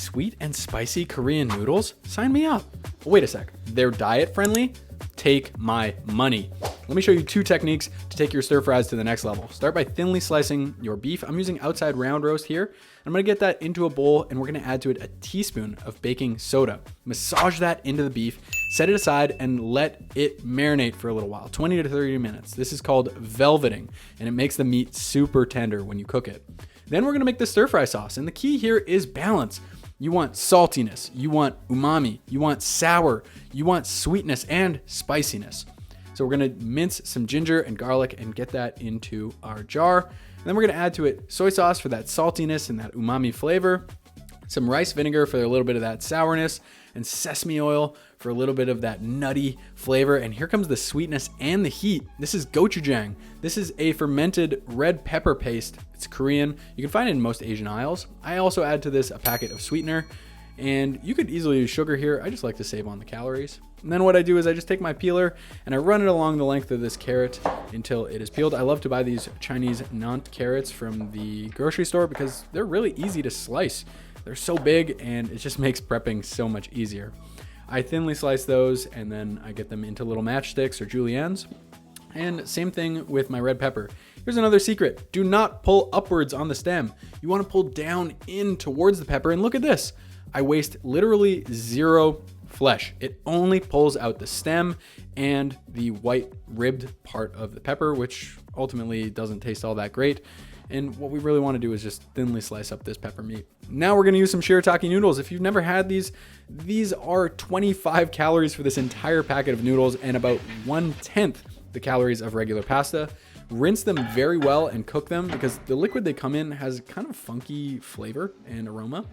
sweet and spicy Korean noodles? Sign me up. Wait a sec, they're diet friendly? Take my money. Let me show you 2 techniques to take your stir fries to the next level. Start by thinly slicing your beef. I'm using outside round roast here. I'm gonna get that into a bowl and we're gonna add to it a teaspoon of baking soda. Massage that into the beef, set it aside and let it marinate for a little while, 20 to 30 minutes. This is called velveting and it makes the meat super tender when you cook it. Then we're gonna make the stir fry sauce and the key here is balance. You want saltiness, you want umami, you want sour, you want sweetness and spiciness. So we're gonna mince some ginger and garlic and get that into our jar. And then we're gonna add to it soy sauce for that saltiness and that umami flavor, some rice vinegar for a little bit of that sourness, and sesame oil for a little bit of that nutty flavor. And here comes the sweetness and the heat. This is gochujang. This is a fermented red pepper paste. It's Korean. You can find it in most Asian aisles. I also add to this a packet of sweetener, and you could easily use sugar here. I just like to save on the calories. And then what I do is I just take my peeler and I run it along the length of this carrot until it is peeled. I love to buy these Chinese nant carrots from the grocery store because they're really easy to slice. They're so big and it just makes prepping so much easier. I thinly slice those and then I get them into little matchsticks or juliennes. And same thing with my red pepper. Here's another secret. Do not pull upwards on the stem. You want to pull down in towards the pepper. And look at this. I waste literally 0 flesh. It only pulls out the stem and the white ribbed part of the pepper, which ultimately doesn't taste all that great. And what we really want to do is just thinly slice up this pepper meat. Now we're going to use some shirataki noodles. If you've never had these are 25 calories for this entire packet of noodles and about 1/10 the calories of regular pasta. Rinse them very well and cook them because the liquid they come in has kind of funky flavor and aroma.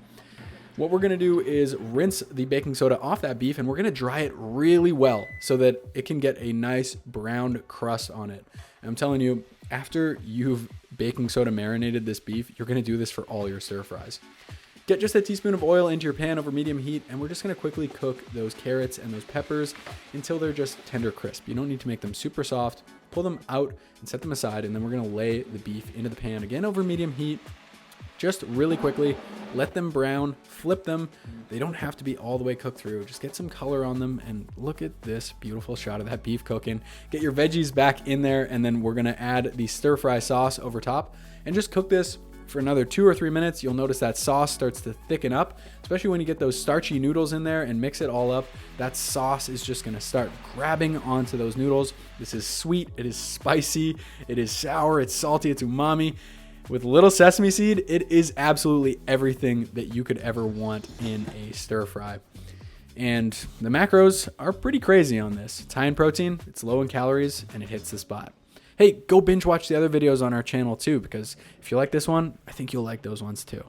What we're gonna do is rinse the baking soda off that beef and we're gonna dry it really well so that it can get a nice browned crust on it. And I'm telling you, after you've baking soda marinated this beef, you're gonna do this for all your stir fries. Get just a teaspoon of oil into your pan over medium heat and we're just gonna quickly cook those carrots and those peppers until they're just tender crisp. You don't need to make them super soft. Pull them out and set them aside, and then we're gonna lay the beef into the pan again over medium heat. Just really quickly, let them brown, flip them. They don't have to be all the way cooked through. Just get some color on them and look at this beautiful shot of that beef cooking. Get your veggies back in there and then we're gonna add the stir fry sauce over top and just cook this for another 2 or 3 minutes. You'll notice that sauce starts to thicken up, especially when you get those starchy noodles in there and mix it all up. That sauce is just gonna start grabbing onto those noodles. This is sweet, it is spicy, it is sour, it's salty, it's umami. With little sesame seed, it is absolutely everything that you could ever want in a stir fry. And the macros are pretty crazy on this. It's high in protein, it's low in calories, and it hits the spot. Hey, go binge watch the other videos on our channel too, because if you like this one, I think you'll like those ones too.